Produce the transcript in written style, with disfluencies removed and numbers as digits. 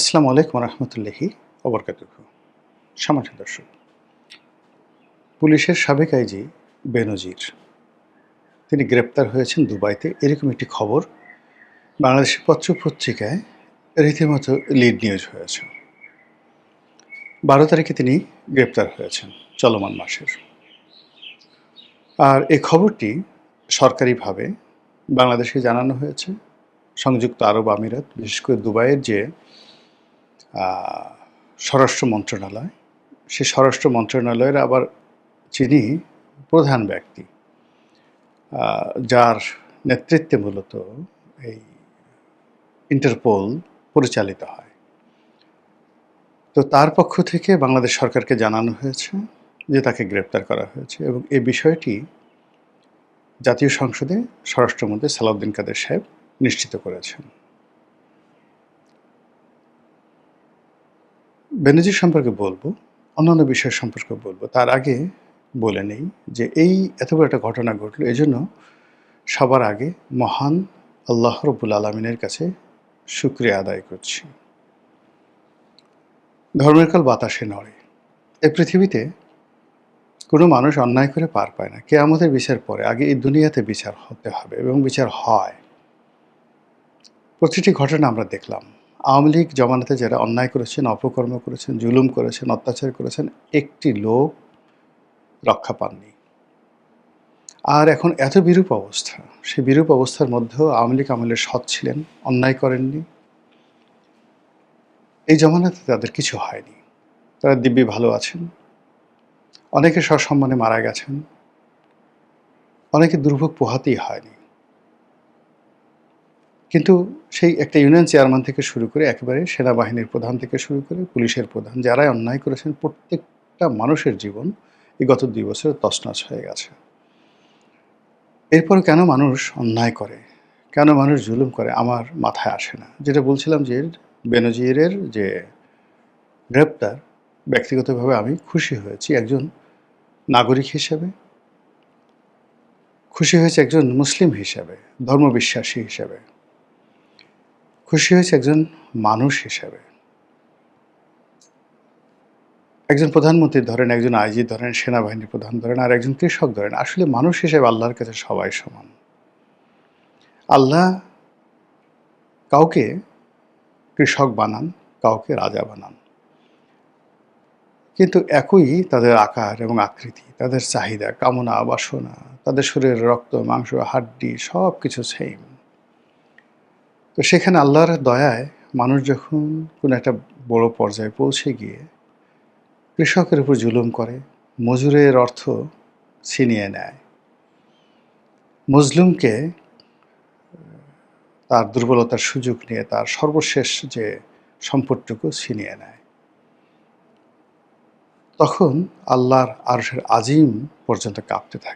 আসসালামু আলাইকুম রহমতুল্লাহি ওবরকাতুহু। সম্মানিত দর্শক, পুলিশের সাবেক আইজি বেনজির তিনি গ্রেপ্তার হয়েছেন দুবাইতে, এরকম একটি খবর বাংলাদেশের পত্রপত্রিকায় রীতিমতো লিড নিউজ হয়েছে। 12 তারিখে তিনি গ্রেপ্তার হয়েছেন চলমান মাসের। আর এই খবরটি সরকারিভাবে বাংলাদেশকে জানানো হয়েছে। সংযুক্ত আরব আমিরাত, বিশেষ করে দুবাইয়ের যে স্বরাষ্ট্র মন্ত্রণালয়, সেই স্বরাষ্ট্র মন্ত্রণালয়ের আবার যিনি প্রধান ব্যক্তি, যার নেতৃত্বে মূলত এই ইন্টারপোল পরিচালিত হয়, তো তার পক্ষ থেকে বাংলাদেশ সরকারকে জানানো হয়েছে যে তাকে গ্রেপ্তার করা হয়েছে, এবং এই বিষয়টি জাতীয় সংসদে স্বরাষ্ট্রমন্ত্রী সালাউদ্দিন কাদের সাহেব নিশ্চিত করেছেন। বেনজির সম্পর্কে বলবো, অন্যান্য বিষয় সম্পর্কে বলবো, তার আগে বলে নেই যে এই এত বড় একটা ঘটনা ঘটল, এজন্য সবার আগে মহান আল্লাহ রব্বুল আলমিনের কাছে শুকরিয়া আদায় করছি। ধর্মের কাল বাতাসে নড়ে। এই পৃথিবীতে কোনো মানুষ অন্যায় করে পার পায় না। কিয়ামতের বিচার পরে, আগে এই দুনিয়াতে বিচার হতে হবে, এবং বিচার হয়। প্রতিটি ঘটনা আমরা দেখলাম। আওয়ামী লীগ জমানাতে যারা অন্যায় করেছেন, অপকর্ম করেছেন, জুলুম করেছেন, অত্যাচার করেছেন, একটি লোক রক্ষা পাননি। আর এখন এত বিরূপ অবস্থা, সেই বিরূপ অবস্থার মধ্যেও আওয়ামী লীগ আমলে সৎ ছিলেন, অন্যায় করেননি। এই জমানাতে তাদের কিছু হয়নি, তারা দিব্যি ভালো আছেন। অনেকে সসম্মানে মারা গেছেন, অনেকে দুর্ভোগ পোহাতেই হয়নি। কিন্তু সেই একটা ইউনিয়ন চেয়ারম্যান থেকে শুরু করে একেবারে সেনাবাহিনীর প্রধান থেকে শুরু করে পুলিশের প্রধান, যারাই অন্যায় করেছেন, প্রত্যেকটা মানুষের জীবন এই গত 2 বছরে তছনছ হয়ে গেছে। এরপর কেন মানুষ অন্যায় করে, কেন মানুষ জুলুম করে, আমার মাথায় আসে না। যেটা বলছিলাম যে বেনজিরের যে গ্রেপ্তার, ব্যক্তিগতভাবে আমি খুশি হয়েছি একজন নাগরিক হিসেবে, খুশি হয়েছে একজন মুসলিম হিসেবে, ধর্মবিশ্বাসী হিসেবে, খুশি হয়েছে একজন মানুষ হিসেবে। একজন প্রধানমন্ত্রী ধরেন, একজন আইজি ধরেন, সেনাবাহিনীর প্রধান ধরেন, আর একজন কৃষক ধরেন, আসলে মানুষ হিসেবে আল্লাহর কাছে সবাই সমান। আল্লাহ কাউকে কৃষক বানান, কাউকে রাজা বানান, কিন্তু একই তাদের আকার এবং আকৃতি, তাদের চাহিদা, কামনা, বাসনা, তাদের শরীরের রক্ত, মাংস, হাড্ডি সব কিছু সেম। তো সেখানে আল্লাহর দয়ায় মানুষ যখন কোনো একটা বড় পর্যায়ে পৌঁছে গিয়ে কৃষকের উপর জুলুম করে, মজুরের অর্থ ছিনিয়ে নেয়, মজলুমকে তার দুর্বলতার সুযোগ নিয়ে তার সর্বশেষ যে সম্পদটুকু ছিনিয়ে নেয়, তখন আল্লাহর আরশের আজিম পর্যন্ত কাঁপতে থাকে।